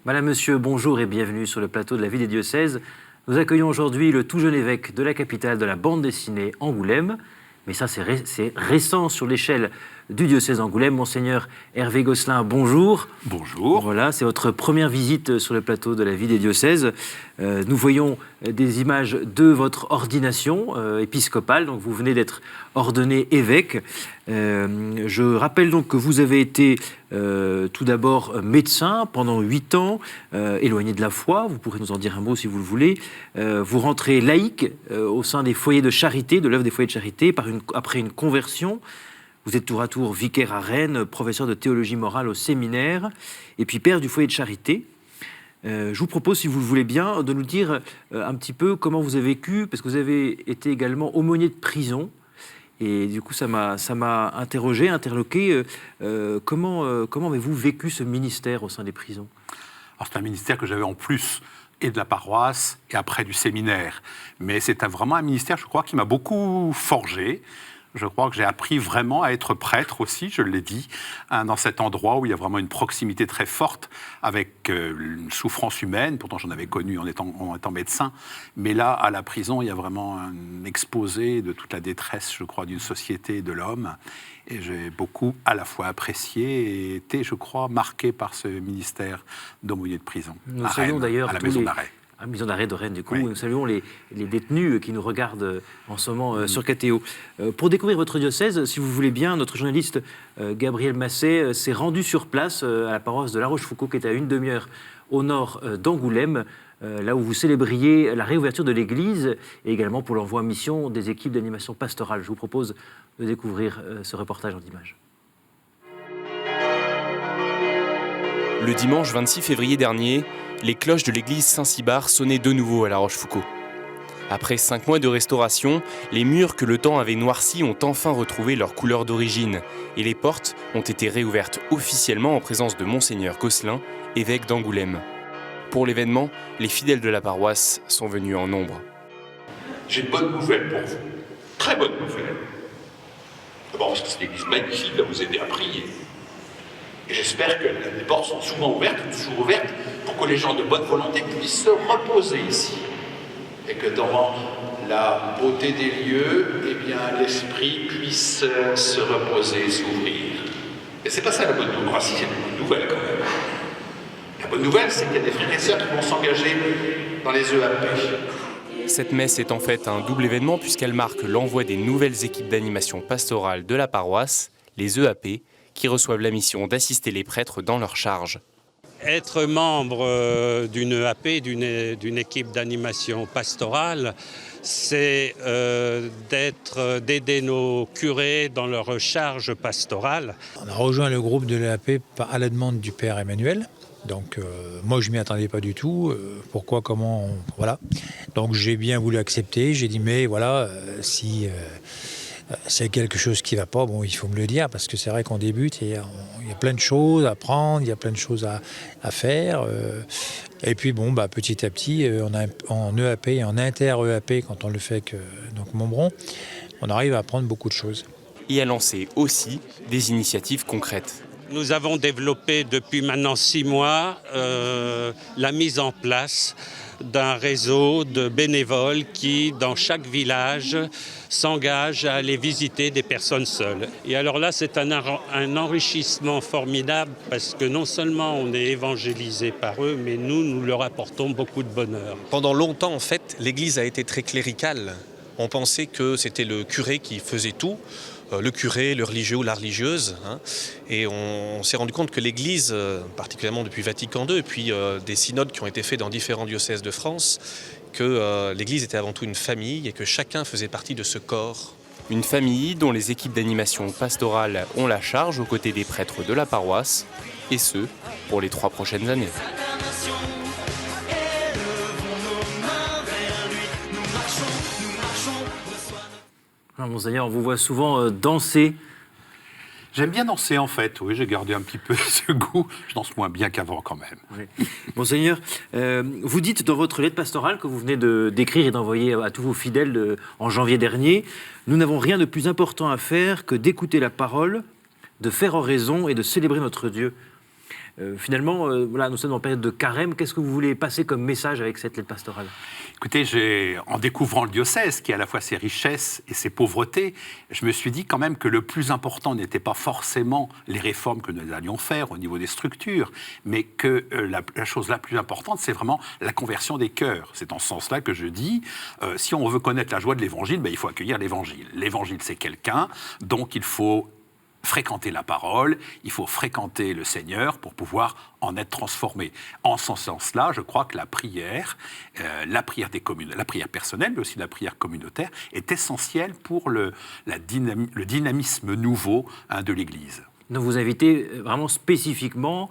Madame, Monsieur, bonjour et bienvenue sur le plateau de la vie des diocèses. Nous accueillons aujourd'hui le tout jeune évêque de la capitale de la bande dessinée, Angoulême. Mais ça, c'est récent sur l'échelle du diocèse d'Angoulême. Monseigneur Hervé Gosselin, bonjour. Bonjour. Voilà, c'est votre première visite sur le plateau de la vie des diocèses. Nous voyons des images de votre ordination épiscopale. Donc, vous venez d'être ordonné évêque. Je rappelle donc que vous avez été tout d'abord médecin pendant 8 ans, éloigné de la foi. Vous pourrez nous en dire un mot si vous le voulez. Vous rentrez laïque au sein des foyers de charité, de l'œuvre des foyers de charité, après une conversion. Vous êtes tour à tour vicaire à Rennes, professeur de théologie morale au séminaire, et puis père du foyer de charité. Je vous propose, si vous le voulez bien, de nous dire un petit peu comment vous avez vécu, parce que vous avez été également aumônier de prison. Et du coup, ça m'a interloqué. Comment avez-vous vécu ce ministère au sein des prisons ? Alors, c'est un ministère que j'avais en plus et de la paroisse et après du séminaire. Mais c'est vraiment un ministère, je crois, qui m'a beaucoup forgé. Je crois que j'ai appris vraiment à être prêtre aussi, je l'ai dit, dans cet endroit où il y a vraiment une proximité très forte avec une souffrance humaine. Pourtant, j'en avais connu en étant médecin. Mais là, à la prison, il y a vraiment un exposé de toute la détresse, je crois, d'une société et de l'homme. Et j'ai beaucoup à la fois apprécié et été, je crois, marqué par ce ministère d'aumônier de prison. Nous saluons d'ailleurs à la maison d'arrêt. À la maison d'arrêt de Rennes, du coup. Oui. Nous saluons les détenus qui nous regardent en ce moment sur KTO. Pour découvrir votre diocèse, si vous voulez bien, notre journaliste Gabriel Masset s'est rendu sur place à la paroisse de La Rochefoucauld, qui est à une demi-heure au nord d'Angoulême, là où vous célébriez la réouverture de l'église et également pour l'envoi en mission des équipes d'animation pastorale. Je vous propose de découvrir ce reportage en images. Le dimanche 26 février dernier, les cloches de l'église Saint-Cybard sonnaient de nouveau à La Rochefoucauld. Après 5 mois de restauration, les murs que le temps avait noircis ont enfin retrouvé leur couleur d'origine et les portes ont été réouvertes officiellement en présence de Monseigneur Gosselin, évêque d'Angoulême. Pour l'événement, les fidèles de la paroisse sont venus en nombre. J'ai une bonne nouvelle pour vous, très bonne nouvelle. D'abord parce que c'est une église magnifique, va vous aider à prier. Et j'espère que les portes sont souvent ouvertes, toujours ouvertes, pour que les gens de bonne volonté puissent se reposer ici. Et que dans la beauté des lieux, eh bien, l'esprit puisse se reposer, s'ouvrir. Et c'est pas ça la bonne nouvelle. Ah si, c'est une bonne nouvelle quand même. La bonne nouvelle, c'est qu'il y a des frères et sœurs qui vont s'engager dans les EAP. Cette messe est en fait un double événement puisqu'elle marque l'envoi des nouvelles équipes d'animation pastorale de la paroisse, les EAP, qui reçoivent la mission d'assister les prêtres dans leur charge. Être membre d'une EAP, d'une équipe d'animation pastorale, c'est d'aider nos curés dans leur charge pastorale. On a rejoint le groupe de l'EAP à la demande du Père Emmanuel. Donc moi je m'y attendais pas du tout. Pourquoi, comment, voilà. Donc j'ai bien voulu accepter. J'ai dit mais voilà, si c'est quelque chose qui ne va pas, bon, il faut me le dire, parce que c'est vrai qu'on débute et il y a plein de choses à apprendre, il y a plein de choses à faire. Et puis bon, petit à petit, en EAP et en inter-EAP, quand on le fait avec donc Montbron, on arrive à apprendre beaucoup de choses. Et à lancer aussi des initiatives concrètes. Nous avons développé depuis maintenant 6 mois la mise en place d'un réseau de bénévoles qui, dans chaque village, s'engagent à aller visiter des personnes seules. Et alors là, c'est un enrichissement formidable parce que non seulement on est évangélisé par eux, mais nous leur apportons beaucoup de bonheur. Pendant longtemps, en fait, l'Église a été très cléricale. On pensait que c'était le curé qui faisait tout. Le curé, le religieux ou la religieuse. Et on s'est rendu compte que l'Église, particulièrement depuis Vatican II, et puis des synodes qui ont été faits dans différents diocèses de France, que l'Église était avant tout une famille et que chacun faisait partie de ce corps. Une famille dont les équipes d'animation pastorale ont la charge aux côtés des prêtres de la paroisse, et ce, pour les 3 prochaines années. Monseigneur, on vous voit souvent danser. J'aime bien danser en fait, oui, j'ai gardé un petit peu ce goût. Je danse moins bien qu'avant quand même. Oui. Monseigneur, vous dites dans votre lettre pastorale que vous venez d'écrire et d'envoyer à tous vos fidèles en janvier dernier, « Nous n'avons rien de plus important à faire que d'écouter la parole, de faire oraison et de célébrer notre Dieu. » Finalement, voilà, nous sommes en période de carême. Qu'est-ce que vous voulez passer comme message avec cette lettre pastorale ? Écoutez, en découvrant le diocèse, qui a à la fois ses richesses et ses pauvretés, je me suis dit quand même que le plus important n'était pas forcément les réformes que nous allions faire au niveau des structures, mais que la chose la plus importante, c'est vraiment la conversion des cœurs. C'est en ce sens-là que je dis, si on veut connaître la joie de l'Évangile, il faut accueillir l'Évangile. L'Évangile, c'est quelqu'un, donc il faut fréquenter la parole, il faut fréquenter le Seigneur pour pouvoir en être transformé. En ce sens-là, je crois que la prière personnelle, mais aussi la prière communautaire, est essentielle pour le dynamisme nouveau de l'Église. Donc vous invitez vraiment spécifiquement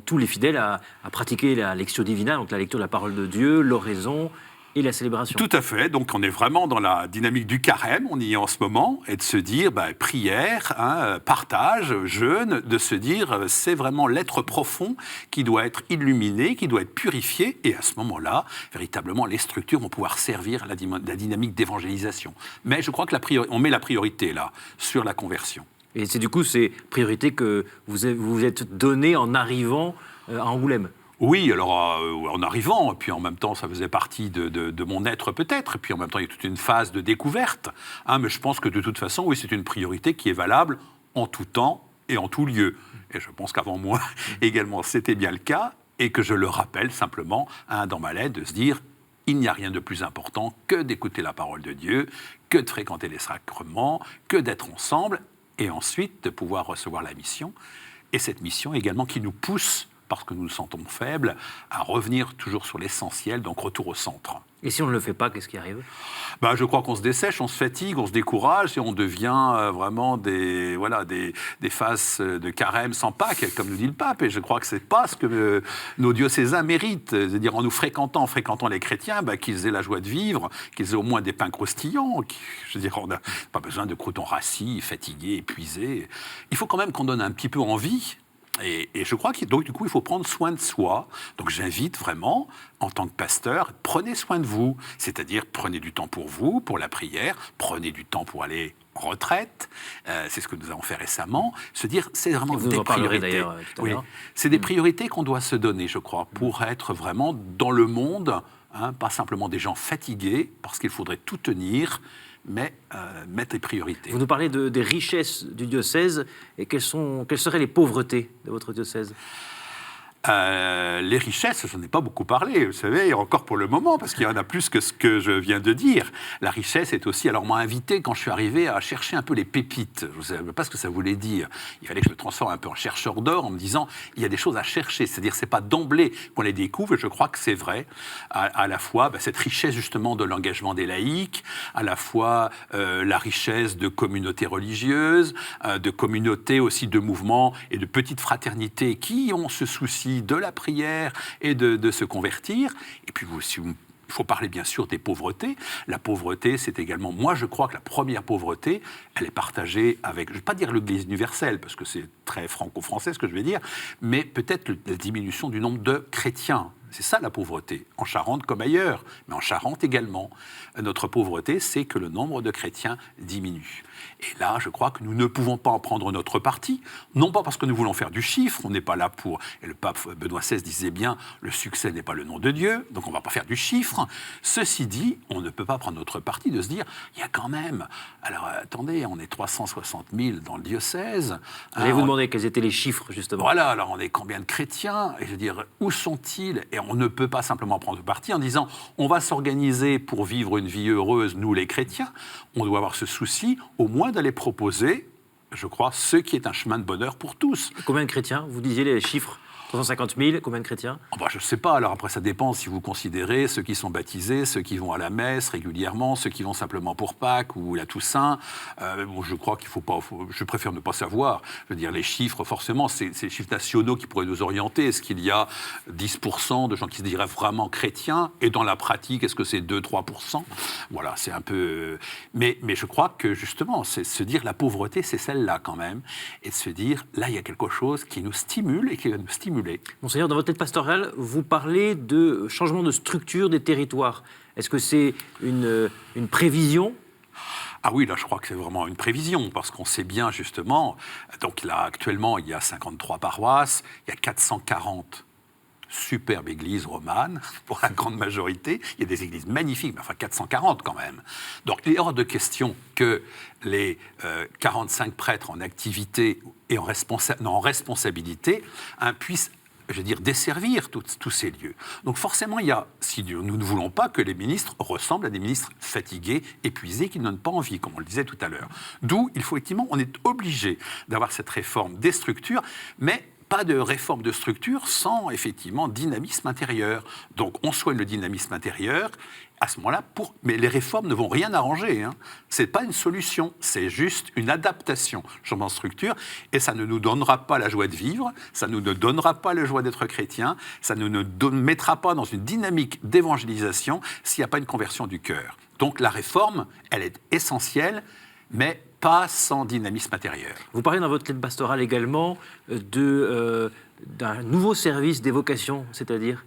tous les fidèles à pratiquer la lectio divina, donc la lecture de la parole de Dieu, l'oraison et la célébration. Tout à fait. Donc, on est vraiment dans la dynamique du carême, on y est en ce moment, et de se dire, prière, partage, jeûne, de se dire, c'est vraiment l'être profond qui doit être illuminé, qui doit être purifié, et à ce moment-là, véritablement, les structures vont pouvoir servir la dynamique d'évangélisation. Mais je crois que on met la priorité, là, sur la conversion. Et c'est du coup ces priorités que vous vous êtes données en arrivant à Angoulême. Oui, alors en arrivant, et puis en même temps, ça faisait partie de mon être peut-être, et puis en même temps, il y a toute une phase de découverte, mais je pense que de toute façon, oui, c'est une priorité qui est valable en tout temps et en tout lieu. Et je pense qu'avant moi, également, c'était bien le cas, et que je le rappelle simplement dans ma lettre, de se dire, il n'y a rien de plus important que d'écouter la parole de Dieu, que de fréquenter les sacrements, que d'être ensemble, et ensuite de pouvoir recevoir la mission, et cette mission également qui nous pousse, parce que nous nous sentons faibles, à revenir toujours sur l'essentiel, donc retour au centre. Et si on ne le fait pas, qu'est-ce qui arrive ? Je crois qu'on se dessèche, on se fatigue, on se décourage et on devient vraiment des phases de carême sans Pâques, comme nous dit le pape. Et je crois que c'est pas ce que nos diocésains méritent. C'est-à-dire en nous fréquentant les chrétiens, qu'ils aient la joie de vivre, qu'ils aient au moins des pains croustillants. Je veux dire, on n'a pas besoin de croûtons rassis, fatigués, épuisés. Il faut quand même qu'on donne un petit peu envie. Et je crois que donc, du coup, il faut prendre soin de soi. Donc j'invite vraiment, en tant que pasteur, prenez soin de vous. C'est-à-dire, prenez du temps pour vous, pour la prière, prenez du temps pour aller en retraite. C'est ce que nous avons fait récemment. Se dire, c'est vraiment des priorités. Tout à l'heure. C'est des priorités qu'on doit se donner, je crois, pour être vraiment dans le monde, pas simplement des gens fatigués, parce qu'il faudrait tout tenir, mais mettre les priorités. Vous nous parlez des richesses du diocèse, et quelles seraient les pauvretés de votre diocèse ? Les richesses, je n'en ai pas beaucoup parlé, vous savez, encore pour le moment, parce qu'il y en a plus que ce que je viens de dire. La richesse est aussi... Alors, on m'a invité, quand je suis arrivé, à chercher un peu les pépites. Je ne savais pas ce que ça voulait dire. Il fallait que je me transforme un peu en chercheur d'or, en me disant, il y a des choses à chercher. C'est-à-dire, ce n'est pas d'emblée qu'on les découvre, et je crois que c'est vrai. À la fois, cette richesse, justement, de l'engagement des laïcs, à la fois la richesse de communautés religieuses, de communautés aussi de mouvements et de petites fraternités qui ont ce souci de la prière et de se convertir. Et puis il faut parler bien sûr des pauvretés. La pauvreté, c'est également... Moi, je crois que la première pauvreté, elle est partagée avec... Je ne vais pas dire l'Église universelle, parce que c'est très franco-français ce que je vais dire, mais peut-être la diminution du nombre de chrétiens. C'est ça la pauvreté, en Charente comme ailleurs, mais en Charente également. Notre pauvreté, c'est que le nombre de chrétiens diminue. Et là, je crois que nous ne pouvons pas en prendre notre parti, non pas parce que nous voulons faire du chiffre, on n'est pas là pour... Et le pape Benoît XVI disait bien, le succès n'est pas le nom de Dieu, donc on ne va pas faire du chiffre. Ceci dit, on ne peut pas prendre notre parti de se dire, il y a quand même... Alors attendez, on est 360 000 dans le diocèse. J'allais vous demander quels étaient les chiffres, justement. Voilà, alors on est combien de chrétiens ? Et je veux dire, où sont-ils ? Et on ne peut pas simplement prendre parti en disant, on va s'organiser pour vivre une vie heureuse, nous les chrétiens. On doit avoir ce souci, au moins d'aller proposer, je crois, ce qui est un chemin de bonheur pour tous. Combien de chrétiens ? Vous disiez les chiffres 350 000, combien de chrétiens ? Je ne sais pas, alors après ça dépend si vous considérez ceux qui sont baptisés, ceux qui vont à la messe régulièrement, ceux qui vont simplement pour Pâques ou la Toussaint. Je crois qu'il faut pas, je préfère ne pas savoir. Je veux dire, les chiffres, forcément, c'est les chiffres nationaux qui pourraient nous orienter. Est-ce qu'il y a 10% de gens qui se diraient vraiment chrétiens ? Et dans la pratique, est-ce que c'est 2-3% ? Voilà, c'est un peu... Mais je crois que justement, c'est se dire la pauvreté, c'est celle-là quand même. Et de se dire, là, il y a quelque chose qui nous stimule et qui va nous stimuler. Monseigneur, dans votre lettre pastorale, vous parlez de changement de structure des territoires. Est-ce que c'est une prévision ? Ah oui, là, je crois que c'est vraiment une prévision, parce qu'on sait bien, justement, donc là, actuellement, il y a 53 paroisses, il y a 440 superbes églises romanes, pour la grande majorité. Il y a des églises magnifiques, mais enfin 440 quand même. Donc il est hors de question que les 45 prêtres en activité et en responsabilité puissent, je veux dire, desservir tous ces lieux. Donc forcément, il y a, si nous ne voulons pas que les ministres ressemblent à des ministres fatigués, épuisés, qui n'ont pas envie, comme on le disait tout à l'heure. D'où, effectivement, on est obligé d'avoir cette réforme des structures, mais pas de réforme de structure sans, effectivement, dynamisme intérieur. Donc, on soigne le dynamisme intérieur, à ce moment-là, mais les réformes ne vont rien arranger. Ce n'est pas une solution, c'est juste une adaptation, changement de structure, et ça ne nous donnera pas la joie de vivre, ça ne nous donnera pas la joie d'être chrétien, ça ne nous mettra pas dans une dynamique d'évangélisation s'il n'y a pas une conversion du cœur. Donc, la réforme, elle est essentielle, mais pas sans dynamisme intérieur. Vous parlez dans votre lettre pastorale également d'un nouveau service d'évocation, c'est-à-dire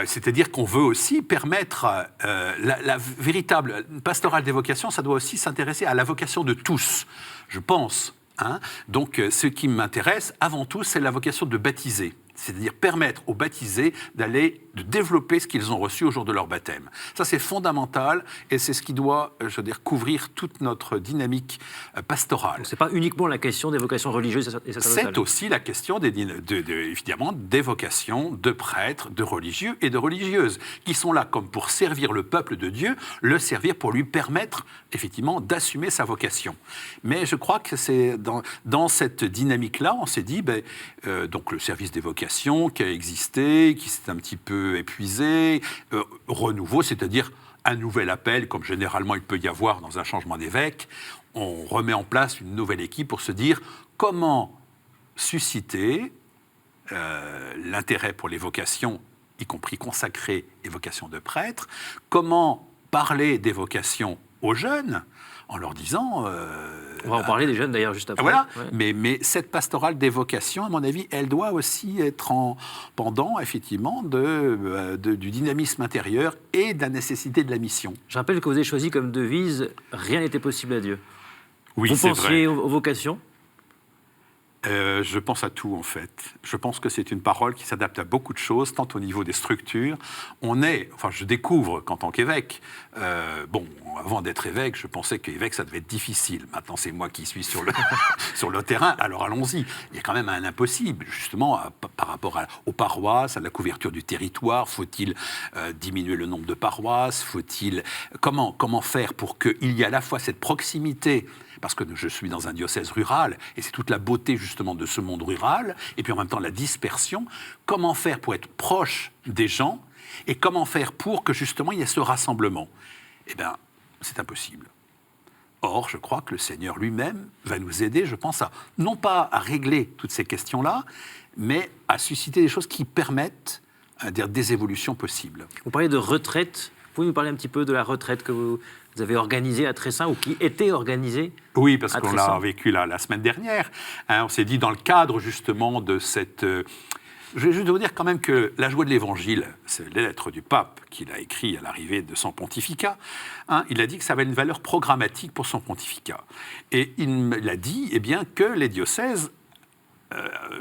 c'est-à-dire qu'on veut aussi permettre la véritable pastorale d'évocation, ça doit aussi s'intéresser à la vocation de tous, je pense. Donc, ce qui m'intéresse avant tout, c'est la vocation de baptiser. C'est-à-dire permettre aux baptisés de développer ce qu'ils ont reçu au jour de leur baptême. Ça, c'est fondamental et c'est ce qui doit, je veux dire, couvrir toute notre dynamique pastorale. Ce n'est pas uniquement la question des vocations religieuses et sacerdotales. C'est aussi la question, évidemment, des vocations de prêtres, de religieux et de religieuses, qui sont là comme pour servir le peuple de Dieu, le servir pour lui permettre, effectivement, d'assumer sa vocation. Mais je crois que c'est dans cette dynamique-là, on s'est dit, donc le service des vocations qui a existé, qui s'est un petit peu épuisé, renouveau, c'est-à-dire un nouvel appel, comme généralement il peut y avoir dans un changement d'évêque. On remet en place une nouvelle équipe pour se dire comment susciter l'intérêt pour les vocations, y compris consacrées et vocations de prêtres, comment parler des vocations aux jeunes, en leur disant... on va en parler des jeunes d'ailleurs juste après. Voilà, ouais. mais cette pastorale des vocations, à mon avis, elle doit aussi être pendant, effectivement, du dynamisme intérieur et de la nécessité de la mission. Je rappelle que vous avez choisi comme devise « Rien n'était possible à Dieu ». Oui, vous c'est pensiez vrai. aux vocations ? Je pense à tout, en fait. Je pense que c'est une parole qui s'adapte à beaucoup de choses, tant au niveau des structures. Je découvre qu'en tant qu'évêque, avant d'être évêque, je pensais qu'évêque, ça devait être difficile. Maintenant, c'est moi qui suis sur le terrain, alors allons-y. Il y a quand même un impossible, justement, par rapport aux paroisses, à la couverture du territoire. Faut-il diminuer le nombre de paroisses ? Comment faire pour qu'il y ait à la fois cette proximité, parce que je suis dans un diocèse rural, et c'est toute la beauté justement de ce monde rural, et puis en même temps la dispersion. Comment faire pour être proche des gens, et comment faire pour que justement il y ait ce rassemblement ? Eh bien, c'est impossible. Or, je crois que le Seigneur lui-même va nous aider, je pense, non pas à régler toutes ces questions-là, mais à susciter des choses qui permettent des évolutions possibles. Vous parlez de retraite. Vous pouvez nous parler un petit peu de la retraite que vous avez organisée à Tressin, ou qui était organisée? Oui, parce qu'on l'a vécu la semaine dernière. On s'est dit, dans le cadre justement de cette... Je vais juste vous dire quand même que la joie de l'Évangile, c'est les lettres du pape qu'il a écrit à l'arrivée de son pontificat. Il a dit que ça avait une valeur programmatique pour son pontificat. Et il a dit que les diocèses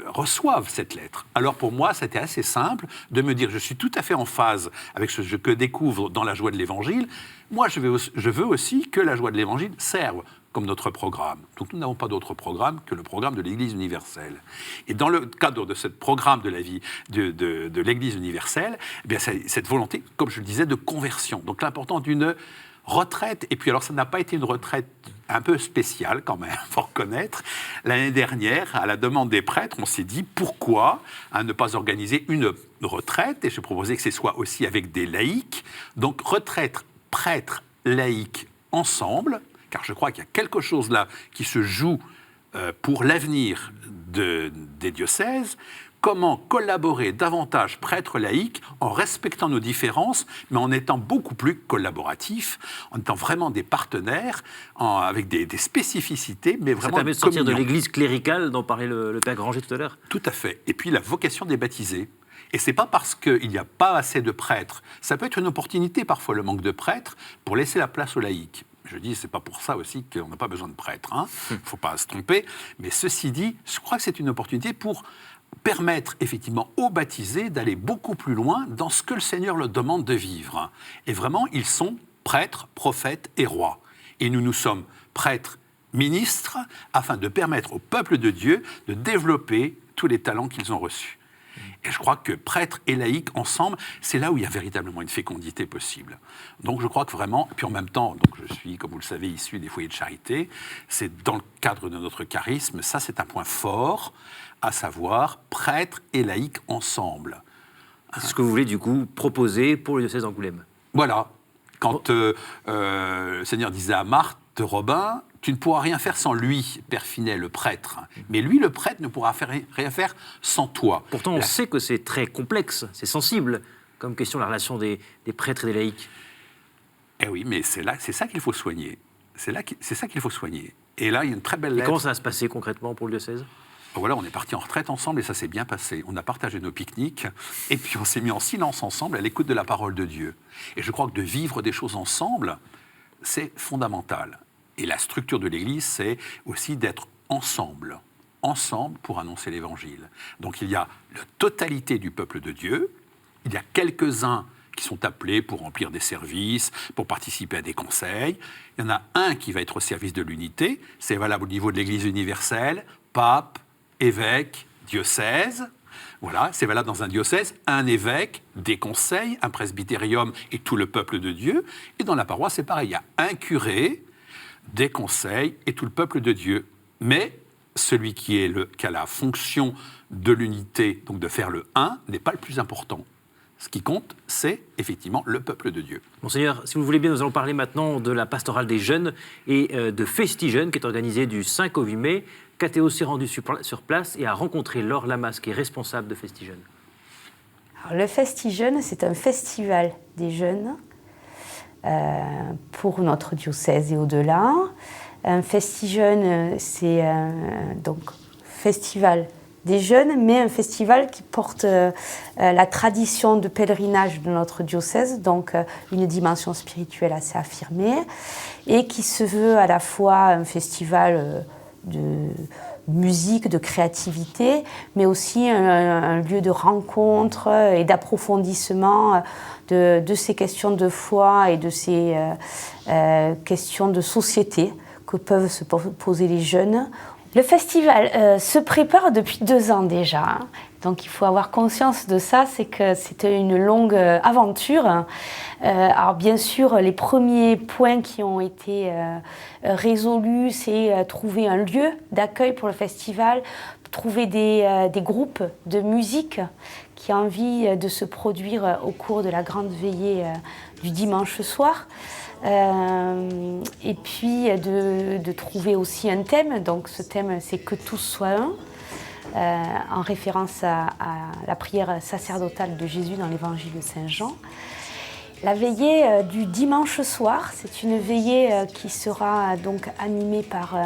reçoivent cette lettre. Alors pour moi, c'était assez simple de me dire, je suis tout à fait en phase avec ce que découvre dans la joie de l'Évangile. Moi, je veux aussi que la joie de l'Évangile serve comme notre programme. Donc nous n'avons pas d'autre programme que le programme de l'Église universelle. Et dans le cadre de ce programme de la vie de l'Église universelle, cette volonté, comme je le disais, de conversion. Donc l'important d'une retraite, et puis alors ça n'a pas été une retraite un peu spéciale quand même, il faut reconnaître. L'année dernière, à la demande des prêtres, on s'est dit pourquoi ne pas organiser une retraite, et je proposais que ce soit aussi avec des laïcs. Donc retraite, prêtres, laïcs ensemble, car je crois qu'il y a quelque chose là qui se joue pour l'avenir des diocèses. Comment collaborer davantage prêtres laïcs en respectant nos différences, mais en étant beaucoup plus collaboratifs, en étant vraiment des partenaires, avec des spécificités, mais vraiment... Ça permet de sortir de l'église cléricale dont parlait le Père Granger tout à l'heure. Tout à fait. Et puis la vocation des baptisés. Et ce n'est pas parce qu'il n'y a pas assez de prêtres. Ça peut être une opportunité, parfois, le manque de prêtres, pour laisser la place aux laïcs. Je dis, c'est pas pour ça aussi qu'on n'a pas besoin de prêtres. Il ne faut pas se tromper. Mais ceci dit, je crois que c'est une opportunité pour permettre effectivement aux baptisés d'aller beaucoup plus loin dans ce que le Seigneur leur demande de vivre. Et vraiment, ils sont prêtres, prophètes et rois. Et nous sommes prêtres, ministres, afin de permettre au peuple de Dieu de développer tous les talents qu'ils ont reçus. Et je crois que prêtres et laïcs ensemble, c'est là où il y a véritablement une fécondité possible. Donc je crois que vraiment, puis en même temps, donc je suis, comme vous le savez, issu des foyers de charité, c'est dans le cadre de notre charisme, ça c'est un point fort, à savoir prêtres et laïcs ensemble. C'est ce que vous voulez du coup proposer pour le diocèse d'Angoulême. Voilà. Quand le Seigneur disait à Marthe, Robin, tu ne pourras rien faire sans lui, Père Finet, le prêtre. Mais lui, le prêtre, ne pourra rien faire sans toi. Pourtant, on sait que c'est très complexe, c'est sensible comme question, la relation des prêtres et des laïcs. Eh oui, mais c'est ça qu'il faut soigner. C'est ça qu'il faut soigner. Et là, il y a une très belle lettre. Et comment ça va se passer concrètement pour le diocèse ? Voilà, on est partis en retraite ensemble et ça s'est bien passé. On a partagé nos pique-niques et puis on s'est mis en silence ensemble à l'écoute de la parole de Dieu. Et je crois que de vivre des choses ensemble, c'est fondamental. Et la structure de l'Église, c'est aussi d'être ensemble pour annoncer l'Évangile. Donc il y a la totalité du peuple de Dieu, il y a quelques-uns qui sont appelés pour remplir des services, pour participer à des conseils. Il y en a un qui va être au service de l'unité, c'est valable au niveau de l'Église universelle, pape, évêque, diocèse. Voilà, c'est valable dans un diocèse, un évêque, des conseils, un presbytérium et tout le peuple de Dieu. Et dans la paroisse, c'est pareil, il y a un curé, des conseils et tout le peuple de Dieu. Mais celui qui a la fonction de l'unité, donc de faire le un, n'est pas le plus important. Ce qui compte, c'est effectivement le peuple de Dieu. Monseigneur, si vous le voulez bien, nous allons parler maintenant de la pastorale des jeunes et de FestiJeunes qui est organisée du 5 au 8 mai. Cathéo s'est rendu sur place et a rencontré Laure Lamas, qui est responsable de FestiJeunes. Alors, le FestiJeunes, c'est un festival des jeunes pour notre diocèse et au-delà. Un FestiJeunes, c'est donc festival des jeunes, mais un festival qui porte la tradition de pèlerinage de notre diocèse, donc une dimension spirituelle assez affirmée, et qui se veut à la fois un festival de musique, de créativité, mais aussi un lieu de rencontre et d'approfondissement de ces questions de foi et de ces questions de société que peuvent se poser les jeunes. Le festival se prépare depuis 2 ans déjà, donc il faut avoir conscience de ça, c'est que c'était une longue aventure. Alors bien sûr, les premiers points qui ont été résolus, c'est trouver un lieu d'accueil pour le festival, trouver des groupes de musique qui ont envie de se produire au cours de la grande veillée du dimanche soir. Et puis de trouver aussi un thème, donc ce thème c'est que tous soient un, en référence à la prière sacerdotale de Jésus dans l'évangile de Saint Jean. La veillée du dimanche soir, c'est une veillée qui sera donc animée par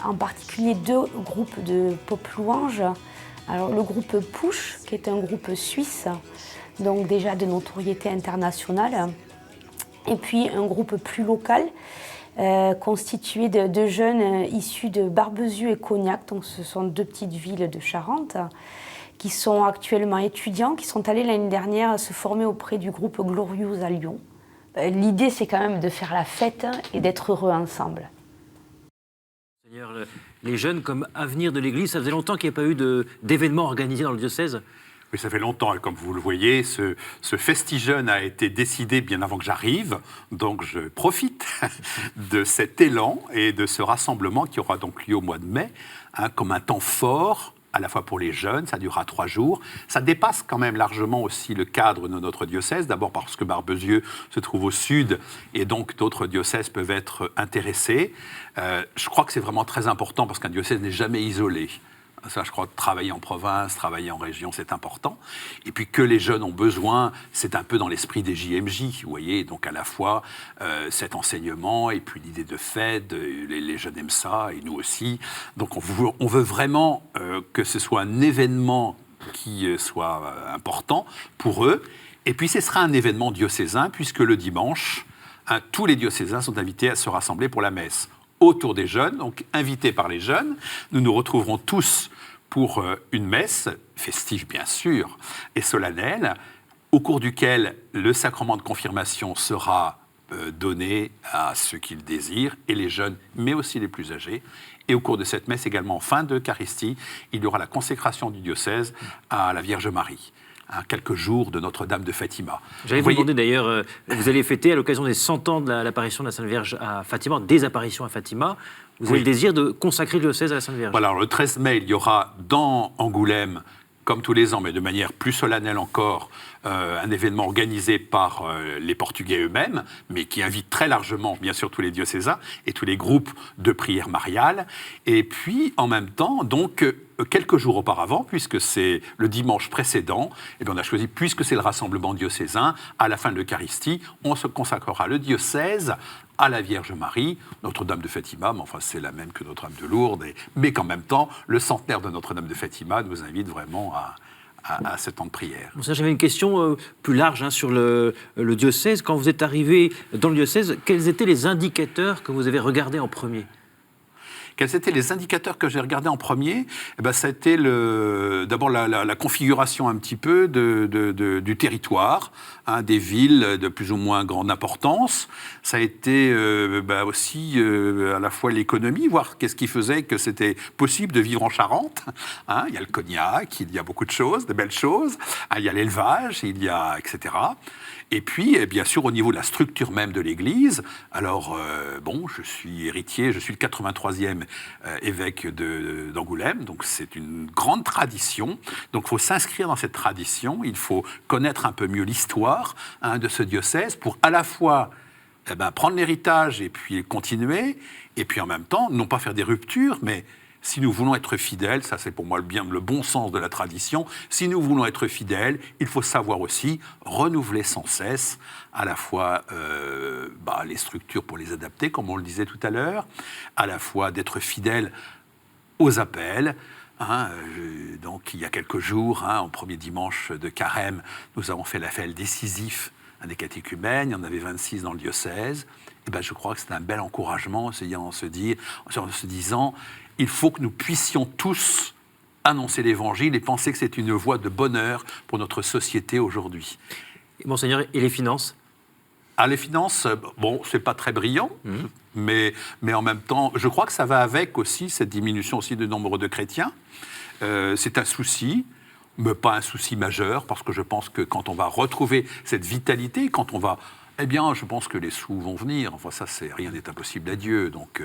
en particulier 2 groupes de pop louanges. Alors le groupe Push, qui est un groupe suisse, donc déjà de notoriété internationale, et puis un groupe plus local, constitué de jeunes issus de Barbezieux et Cognac, donc ce sont 2 petites villes de Charente, qui sont actuellement étudiants, qui sont allés l'année dernière se former auprès du groupe Glorious à Lyon. L'idée, c'est quand même de faire la fête et d'être heureux ensemble. Seigneur, les jeunes comme avenir de l'Église, ça faisait longtemps qu'il n'y a pas eu d'événements organisés dans le diocèse. Oui, ça fait longtemps, et comme vous le voyez, ce FestiJeunes a été décidé bien avant que j'arrive, donc je profite de cet élan et de ce rassemblement qui aura donc lieu au mois de mai, comme un temps fort, à la fois pour les jeunes, ça durera 3 jours. Ça dépasse quand même largement aussi le cadre de notre diocèse, d'abord parce que Barbezieux se trouve au sud, et donc d'autres diocèses peuvent être intéressés. Je crois que c'est vraiment très important, parce qu'un diocèse n'est jamais isolé. Ça, je crois que travailler en province, travailler en région, c'est important. Et puis que les jeunes ont besoin, c'est un peu dans l'esprit des JMJ, vous voyez. Donc à la fois cet enseignement et puis l'idée de fête, les jeunes aiment ça et nous aussi. Donc on veut vraiment que ce soit un événement qui soit important pour eux. Et puis ce sera un événement diocésain puisque le dimanche, tous les diocésains sont invités à se rassembler pour la messe autour des jeunes, donc invités par les jeunes. Nous nous retrouverons tous pour une messe, festive bien sûr, et solennelle, au cours duquel le sacrement de confirmation sera donné à ceux qui le désirent, et les jeunes, mais aussi les plus âgés. Et au cours de cette messe, également en fin d'Eucharistie, il y aura la consécration du diocèse à la Vierge Marie. Quelques jours de Notre-Dame de Fatima. J'allais vous demander d'ailleurs, vous allez fêter à l'occasion des 100 ans de l'apparition de la Sainte Vierge à Fatima, des apparitions à Fatima. Vous avez le désir de consacrer le diocèse à la Sainte Vierge. Voilà, alors le 13 mai, il y aura dans Angoulême, comme tous les ans, mais de manière plus solennelle encore, un événement organisé par les Portugais eux-mêmes, mais qui invite très largement, bien sûr, tous les diocésains et tous les groupes de prière mariale. Et puis, en même temps, donc, quelques jours auparavant, puisque c'est le dimanche précédent, eh bien, on a choisi, puisque c'est le rassemblement diocésain, à la fin de l'Eucharistie, on se consacrera le diocèse à la Vierge Marie, Notre-Dame de Fatima, mais enfin c'est la même que Notre-Dame de Lourdes, mais qu'en même temps, le centenaire de Notre-Dame de Fatima nous invite vraiment à ce temps de prière. Bon, j'avais une question plus large sur le diocèse. Quand vous êtes arrivé dans le diocèse, quels étaient les indicateurs que vous avez regardés en premier ? Quels étaient les indicateurs que j'ai regardés en premier ? Ça a été d'abord la configuration un petit peu du territoire, des villes de plus ou moins grande importance. Ça a été aussi à la fois l'économie, voir qu'est-ce qui faisait que c'était possible de vivre en Charente. Il y a le cognac, il y a beaucoup de choses, de belles choses. Il y a l'élevage, il y a etc. Et puis, bien sûr, au niveau de la structure même de l'Église, alors, je suis héritier, je suis le 83e évêque d'Angoulême, donc c'est une grande tradition. Donc, il faut s'inscrire dans cette tradition, il faut connaître un peu mieux l'histoire de ce diocèse pour à la fois prendre l'héritage et puis continuer, et puis en même temps, non pas faire des ruptures, mais si nous voulons être fidèles, ça c'est pour moi le bon sens de la tradition, si nous voulons être fidèles, il faut savoir aussi renouveler sans cesse à la fois les structures pour les adapter, comme on le disait tout à l'heure, à la fois d'être fidèle aux appels. Donc il y a quelques jours, au premier dimanche de Carême, nous avons fait l'appel décisif des catéchumènes, il y en avait 26 dans le diocèse. Et je crois que c'est un bel encouragement en se disant il faut que nous puissions tous annoncer l'Évangile et penser que c'est une voie de bonheur pour notre société aujourd'hui. Monseigneur, et les finances ? Les finances, c'est pas très brillant, mais en même temps, je crois que ça va avec aussi cette diminution aussi du nombre de chrétiens. C'est un souci, mais pas un souci majeur, parce que je pense que quand on va retrouver cette vitalité, quand on va... je pense que les sous vont venir. Enfin, ça, rien n'est impossible à Dieu. Donc,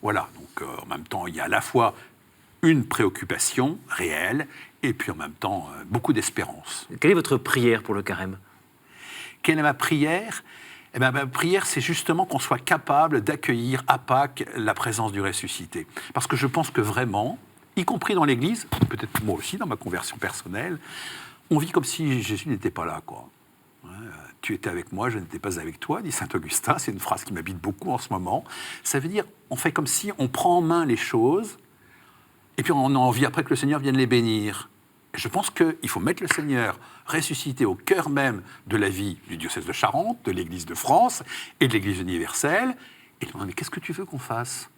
voilà. Donc, en même temps, il y a à la fois une préoccupation réelle et puis en même temps, beaucoup d'espérance. Quelle est votre prière pour le carême ? Quelle est ma prière ? Ma prière, c'est justement qu'on soit capable d'accueillir à Pâques la présence du ressuscité. Parce que je pense que vraiment, y compris dans l'Église, peut-être moi aussi dans ma conversion personnelle, on vit comme si Jésus n'était pas là, quoi. Tu étais avec moi, je n'étais pas avec toi, dit saint Augustin. C'est une phrase qui m'habite beaucoup en ce moment. Ça veut dire, on fait comme si on prend en main les choses, et puis on a envie après que le Seigneur vienne les bénir. Et je pense qu'il faut mettre le Seigneur ressuscité au cœur même de la vie du diocèse de Charente, de l'Église de France et de l'Église universelle, et demander, mais qu'est-ce que tu veux qu'on fasse ?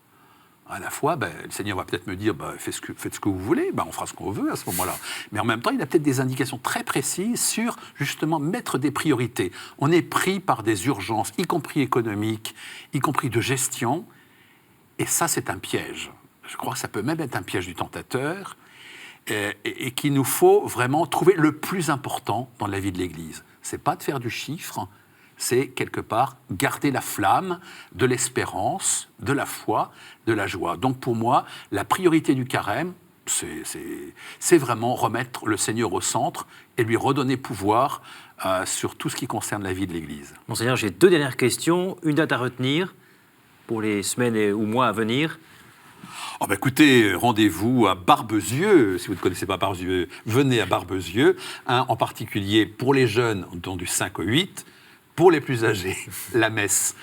À la fois, le Seigneur va peut-être me dire, faites ce que vous voulez, on fera ce qu'on veut à ce moment-là. Mais en même temps, il a peut-être des indications très précises sur, justement, mettre des priorités. On est pris par des urgences, y compris économiques, y compris de gestion, et ça, c'est un piège. Je crois que ça peut même être un piège du tentateur, et qu'il nous faut vraiment trouver le plus important dans la vie de l'Église. C'est pas de faire du chiffre, c'est quelque part garder la flamme de l'espérance, de la foi, de la joie. Donc pour moi, la priorité du carême, c'est vraiment remettre le Seigneur au centre et lui redonner pouvoir sur tout ce qui concerne la vie de l'Église. Monseigneur, j'ai 2 dernières questions. Une date à retenir pour les semaines ou mois à venir. Écoutez, rendez-vous à Barbezieux. Si vous ne connaissez pas Barbezieux, venez à Barbezieux. En particulier pour les jeunes, donc du 5 au 8. Pour les plus âgés, la messe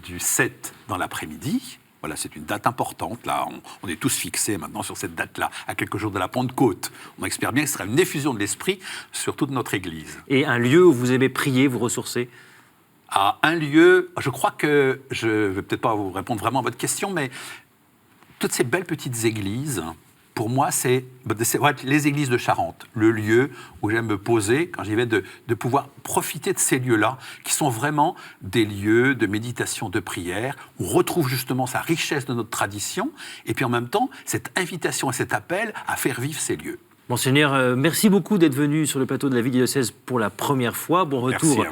du 7 dans l'après-midi. Voilà, c'est une date importante. Là, on est tous fixés maintenant sur cette date-là, à quelques jours de la Pentecôte. On espère bien que ce sera une effusion de l'Esprit sur toute notre Église. Et un lieu où vous aimez prier, vous ressourcer ? à un lieu, je crois que, je ne vais peut-être pas vous répondre vraiment à votre question, mais toutes ces belles petites églises, pour moi, c'est les églises de Charente, le lieu où j'aime me poser quand j'y vais, de pouvoir profiter de ces lieux-là, qui sont vraiment des lieux de méditation, de prière. On retrouve justement sa richesse de notre tradition, et puis en même temps, cette invitation et cet appel à faire vivre ces lieux. Monseigneur, merci beaucoup d'être venu sur le plateau de la vie diocèse pour la première fois. Bon retour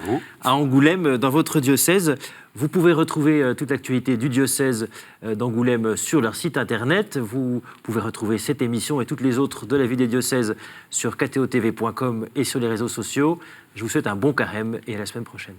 à Angoulême, dans votre diocèse. Vous pouvez retrouver toute l'actualité du diocèse d'Angoulême sur leur site internet. Vous pouvez retrouver cette émission et toutes les autres de la vie des diocèses sur ktotv.com et sur les réseaux sociaux. Je vous souhaite un bon carême et à la semaine prochaine.